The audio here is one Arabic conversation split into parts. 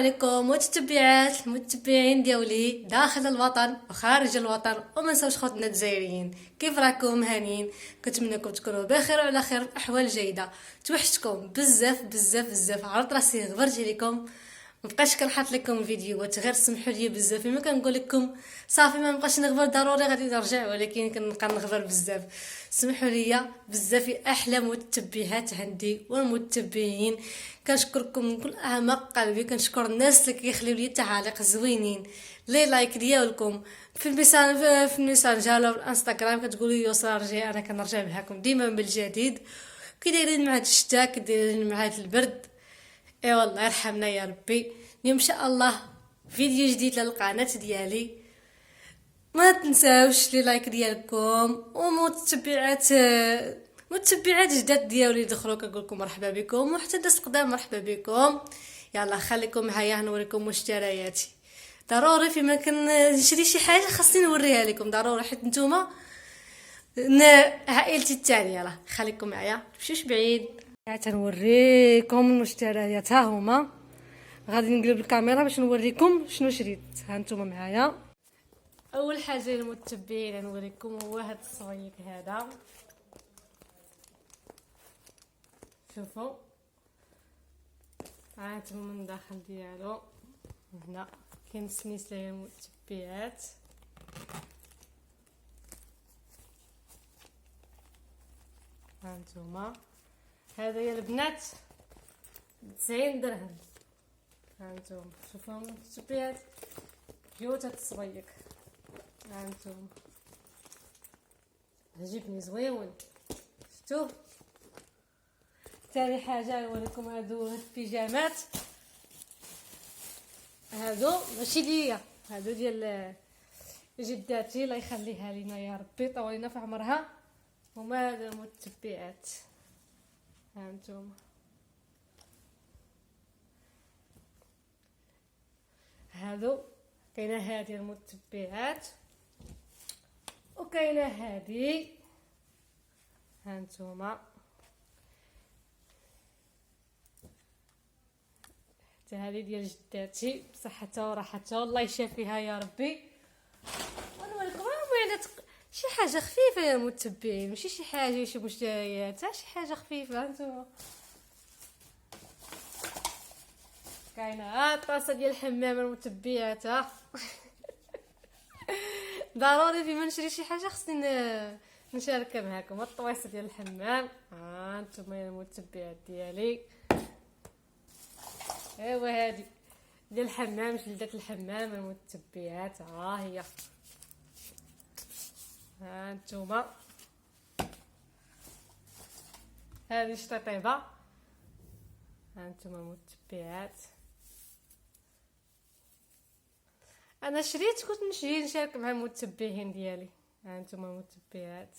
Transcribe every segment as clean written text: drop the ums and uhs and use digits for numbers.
عليكم متتبعات المتبعين ديالي داخل الوطن وخارج الوطن، وما نساوش خوتنا الجزائريين. كيف راكم؟ هانيين؟ كنتمنىكم تكونوا بخير وعلى خير باحوال جيده. توحشتكم بزاف بزاف بزاف، عرضت راسي غبرت عليكم، مبقاش كنحط لكم فيديوهات، غير سمحوا لي بزاف. ما كنقول لكم صافي ما نبقاش نغبر، ضروري غادي نرجع، ولكن كنبقى نغبر بزاف. سمحوا لي بزاف احلى متبعات عندي والمتبعين، كنشكركم من كل اعماق قلبي. كنشكر الناس اللي كيخليو لي تعاليق زوينين، لي لايك ديالكم في الميسانجر ولا في الانستغرام، كتقولوا لي يسرا رجعي، انا كنرجع معاكم ديما بالجديد. كي دايرين مع هاد الشتا، كي دايرين مع هاد البرد؟ اي والله يرحمنا يا ربي. اليوم ان شاء الله فيديو جديد للقناه ديالي. ما تنساوش لي لايك ديالكم، متبعات جداد ديالي دخلوا كنقول لكم مرحبا بكم، وحتى الناس قدام مرحبا بكم. يلا خليكم معايا نوريكم مشترياتي. ضروري فيما كنشري شي حاجه خاصني نوريها لكم ضروري، حيت نتوما عائلتي الثانيه. يلا خليكم معايا متمشيوش بعيد، تنوريكم المشتريات. ها هما، غادي نقلب الكاميرا باش نوريكم شنو شريت. ها نتوما معايا. اول حاجه المتبعين نوريكم هو هذا الصويك هذا، شوفوا هانتوما من الداخل ديالو. هنا كاين سميس للمتبعات، هانتوما هذا يا البنات 90 درهم. هانتوما شوفوا المتبعات كيوت هاد الصبيك، هانتوما عجبني زويون. شفتوه؟ ثاني حاجه نوريكم هادو البيجامات، هادو ماشي ليا، هادو ديال جداتي الله يخليها لينا يا ربي، طولينا في عمرها. هما هادو المتبعات، هانتوما هادو. كاينه هادي المتبعات وكاينه هادي، هانتوما حتى هادي ديال جداتي بصحتها وراحتها الله يشافيها يا ربي. ونوريكم المهم شي حاجه خفيفه يا المتبعين، ماشي شي حاجه شي مشتريات، شي حاجه خفيفه. هانتوما كاينه الطاسه ديال الحمام المتبعات. ضروري فيما نشري شي حاجه خصني نشاركها معكم. الطويصه ديال الحمام، ها انتم يا المتبعات ديالي. ايوا هادي ديال الحمام، جلدات الحمام المتبعات، ها هي. ها انتوما هذه شطيطيبه، ها انتوما المتبعات. انا شريت كنت نجي نشارك مع المتبعين ديالي. ها انتم المتبعات.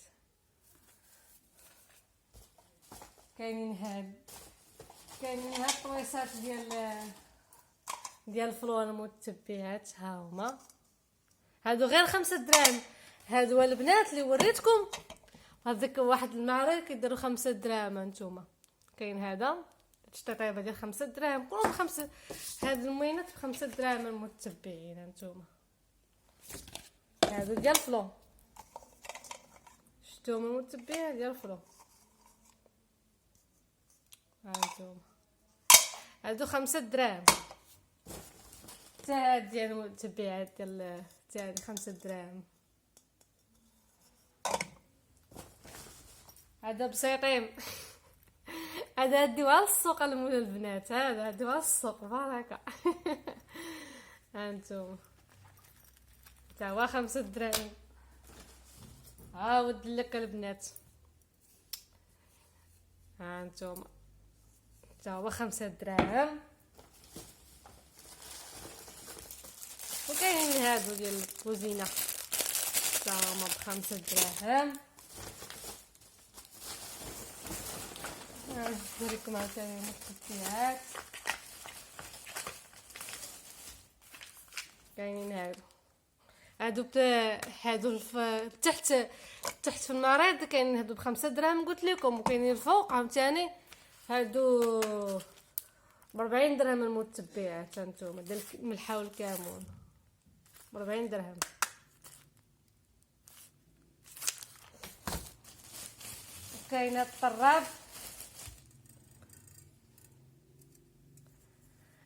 كاينين هاد الطويصات ديال الفلور المتبعات، ها هما. هادو غير 5 دراهم. هادو البنات اللي وريتكم، هذاك واحد المعرض كيديروا 5 دراهم. هانتوما كاين هذا الشطيطيبه ديال 5 دراهم، كلهم ب5. هاد الموينات ب5 دراهم المتبعين. هانتوما هادو ديال الفلو، شفتوهم المتبعين ديال الفلو. هانتوما هادو 5 دراهم. حتى هاد ديال المتبعات ديال تاعي 5 دراهم. هذا بسيطين. هذا ديوها للسوق البنات، هذا ديوها للسوق بركه. هانتوما تا هو 5 دراهم. ود لك البنات، هانتوما تا هو 5 دراهم. وكاينين هادو ديال الكوزينه تا هما ب5 دراهم. نوريكم عاوتاني المتبعات. كاينين هادو هادو تحت في المعرض، كاينين هادو ب5 دراهم قلت لكم، وكاينين الفوق عاوتاني هادو ب40 درهم المتبعات هانتوما ديال الملحه والكمون، ب40 درهم. كاينه الطراب،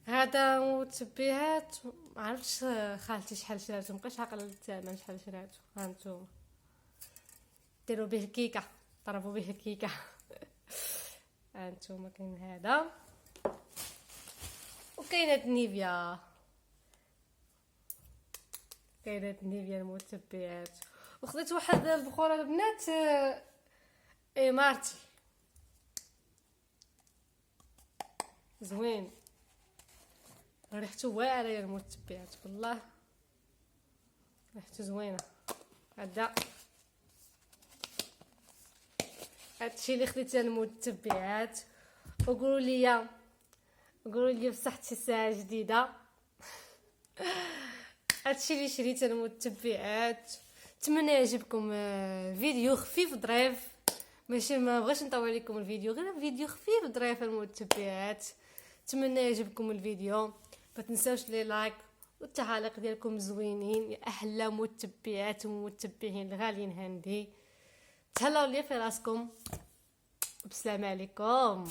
هذا متبعات ما عرفتش خالتي شحال شراتو، مابقيتش عاقله الثمن شحال شراتو. هانتوما ديروا به الكيكه، ضربوا به الكيكه. هانتوما كاين هذا، وكاينه نيفيا، كاينه نيفيا المتبعات. وخديت واحد البخور البنات مارتي زوين، ريحته واعره يا المتبعات، والله ريحته زوينه. هادشي اللي خديت المتبعات. وقولوا لي بصحة شي ساعه جديده. هادشي اللي شريت المتبعات. نتمنى يعجبكم فيديو خفيف ظريف، ماشي ما بغيتش نطول عليكم الفيديو، غير فيديو خفيف ظريف المتبعات. نتمنى يعجبكم الفيديو، ما تنساوش لي لايك والتعاليق ديالكم زوينين يا احلى متبعات ومتبعين الغاليين عندي. تهلاو لي في راسكم، بسلام عليكم.